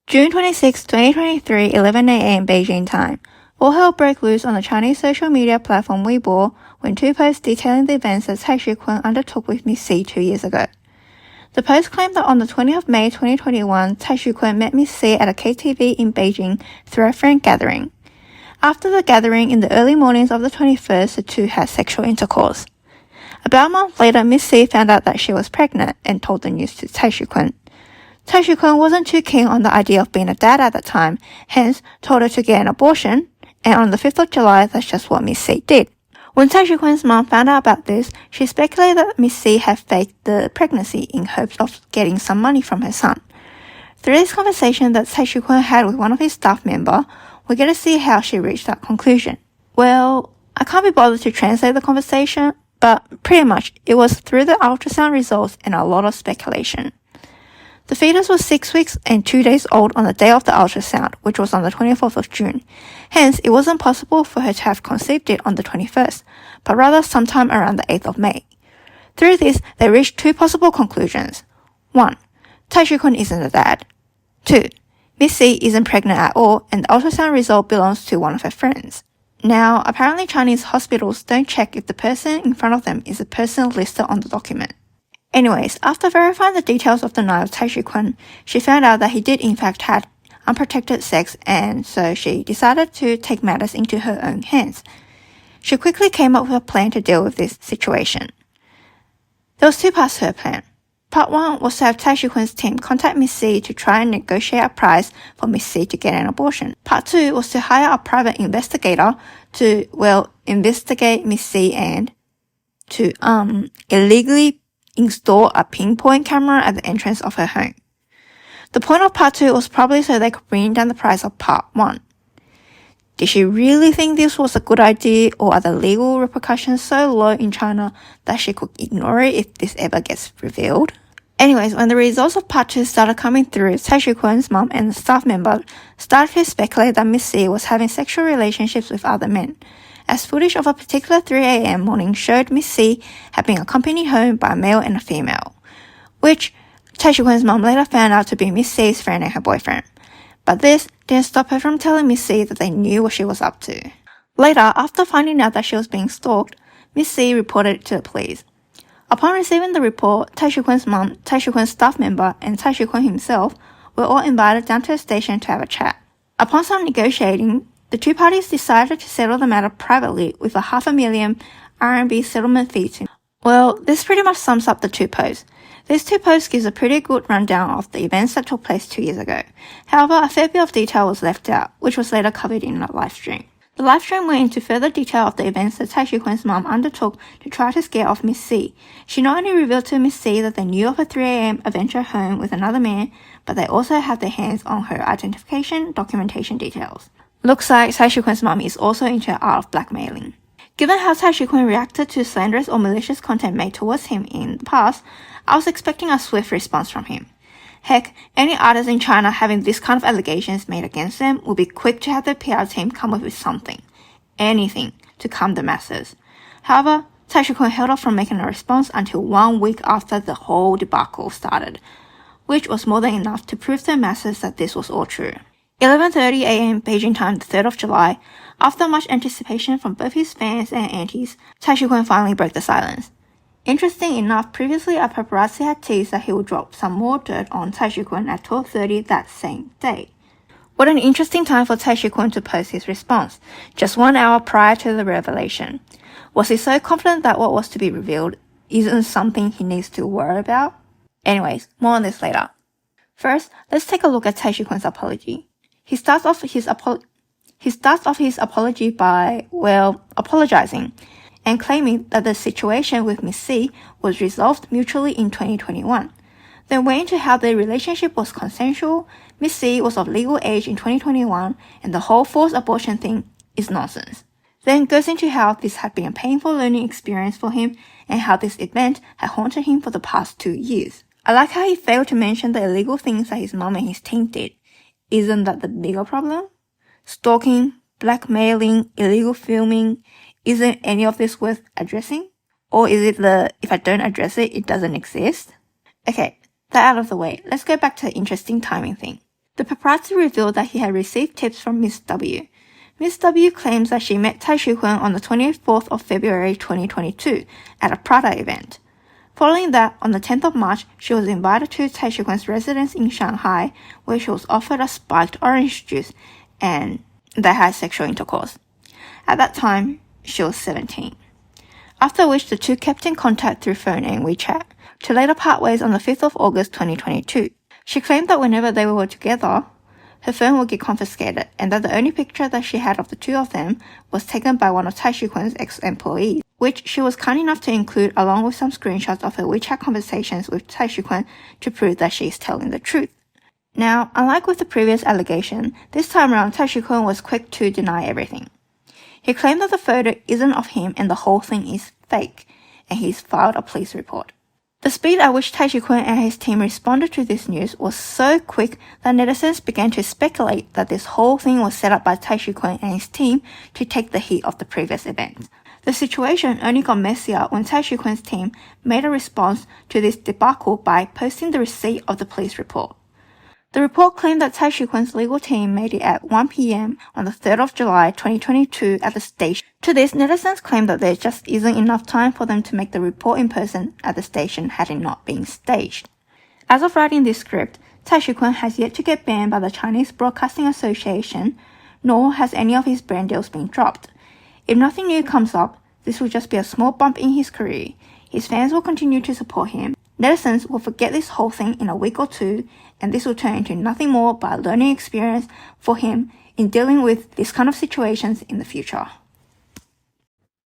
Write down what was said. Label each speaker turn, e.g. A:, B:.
A: June 26, 2023, 11 a.m. Beijing time. All hell broke loose on the Chinese social media platform Weibo when two posts detailing the events that Cai Xukun undertook with Miss C 2 years ago. The post claimed that on the 20th of May 2021, Cai Xukun met Miss C at a KTV in Beijing through a friend gathering. After the gathering in the early mornings of the 21st, the two had sexual intercourse. About a month later, Miss C found out that she was pregnant and told the news to Cai Xukun. Cai Xukun wasn't too keen on the idea of being a dad at the time, hence told her to get an abortion, and on the 5th of July, that's just what Miss C did. When Cai Xukun's mom found out about this, she speculated that Miss C had faked the pregnancy in hopes of getting some money from her son. Through this conversation that Cai Xukun had with one of his staff members, we get to see how she reached that conclusion. Well, I can't be bothered to translate the conversation, but pretty much it was through the ultrasound results and a lot of speculation. The fetus was 6 weeks and 2 days old on the day of the ultrasound, which was on the 24th of June. Hence, it wasn't possible for her to have conceived it on the 21st, but rather sometime around the 8th of May. Through this, they reached two possible conclusions. 1. Cai Xukun isn't a dad. 2. Miss C isn't pregnant at all, and the ultrasound result belongs to one of her friends. Now, apparently Chinese hospitals don't check if the person in front of them is the person listed on the document. Anyways, after verifying the details of the night of Cai Xukun, she found out that he did in fact had unprotected sex, and so she decided to take matters into her own hands. She quickly came up with a plan to deal with this situation. There was two parts to her plan. Part 1 was to have Cai Xukun's team contact Miss C to try and negotiate a price for Miss C to get an abortion. Part 2 was to hire a private investigator to, investigate Miss C and to, illegally install a pinpoint camera at the entrance of her home. The point of part 2 was probably so they could bring down the price of part 1. Did she really think this was a good idea, or are the legal repercussions so low in China that she could ignore it if this ever gets revealed? Anyways, when the results of part 2 started coming through, Cai Xukun's mom and the staff member started to speculate that Miss C was having sexual relationships with other men, as footage of a particular 3 a.m. morning showed Miss C had been accompanied home by a male and a female, which Cai Xukun's mom later found out to be Miss C's friend and her boyfriend. But this didn't stop her from telling Miss C that they knew what she was up to. Later, after finding out that she was being stalked, Miss C reported it to the police. Upon receiving the report, Cai Xukun's mom, Cai Xukun's staff member, and Cai Xukun himself were all invited down to the station to have a chat. Upon some negotiating, the two parties decided to settle the matter privately with a $500,000 RMB settlement fee. Well, this pretty much sums up the two posts. These two posts gives a pretty good rundown of the events that took place 2 years ago. However, a fair bit of detail was left out, which was later covered in a live stream. The live stream went into further detail of the events that Cai Xukun's mom undertook to try to scare off Miss C. She not only revealed to Miss C that they knew of her 3 a.m. adventure home with another man, but they also had their hands on her identification documentation details. Looks like Cai Xukun's mom is also into the art of blackmailing. Given how Cai Xukun reacted to slanderous or malicious content made towards him in the past, I was expecting a swift response from him. Heck, any artists in China having this kind of allegations made against them would be quick to have their PR team come up with something, anything, to calm the masses. However, Cai Xukun held off from making a response until 1 week after the whole debacle started, which was more than enough to prove to the masses that this was all true. 11:30 a.m. Beijing time, the 3rd of July, after much anticipation from both his fans and aunties, Cai Xukun finally broke the silence. Interesting enough, previously a paparazzi had teased that he would drop some more dirt on Cai Xukun at 12:30 that same day. What an interesting time for Cai Xukun to post his response, just 1 hour prior to the revelation. Was he so confident that what was to be revealed isn't something he needs to worry about? Anyways, more on this later. First, let's take a look at Cai Xukun's apology. He starts off his apology by, apologizing and claiming that the situation with Miss C was resolved mutually in 2021. Then went into how their relationship was consensual, Miss C was of legal age in 2021, and the whole forced abortion thing is nonsense. Then goes into how this had been a painful learning experience for him and how this event had haunted him for the past 2 years. I like how he failed to mention the illegal things that his mom and his team did. Isn't that the bigger problem? Stalking, blackmailing, illegal filming, isn't any of this worth addressing? Or is it if I don't address it, it doesn't exist? Okay, that out of the way, let's go back to the interesting timing thing. The paparazzi revealed that he had received tips from Miss W. Miss W claims that she met Cai Xukun on the 24th of February 2022 at a Prada event. Following that, on the 10th of March, she was invited to Cai Xukun's residence in Shanghai, where she was offered a spiked orange juice and they had sexual intercourse. At that time, she was 17. After which the two kept in contact through phone and WeChat, to later part ways on the 5th of August 2022. She claimed that whenever they were together, her phone would get confiscated and that the only picture that she had of the two of them was taken by one of Cai Xukun's ex-employees, which she was kind enough to include along with some screenshots of her WeChat conversations with Cai Xukun to prove that she is telling the truth. Now, unlike with the previous allegation, this time around Cai Xukun was quick to deny everything. He claimed that the photo isn't of him and the whole thing is fake, and he's filed a police report. The speed at which Cai Xukun and his team responded to this news was so quick that netizens began to speculate that this whole thing was set up by Cai Xukun and his team to take the heat of the previous event. The situation only got messier when Cai Xukun's team made a response to this debacle by posting the receipt of the police report. The report claimed that Cai Xukun's legal team made it at 1 p.m. on the 3rd of July 2022 at the station. To this, netizens claimed that there just isn't enough time for them to make the report in person at the station had it not been staged. As of writing this script, Cai Xukun has yet to get banned by the Chinese Broadcasting Association, nor has any of his brand deals been dropped. If nothing new comes up, this will just be a small bump in his career. His fans will continue to support him. Netizens will forget this whole thing in a week or two, and this will turn into nothing more but a learning experience for him in dealing with these kind of situations in the future.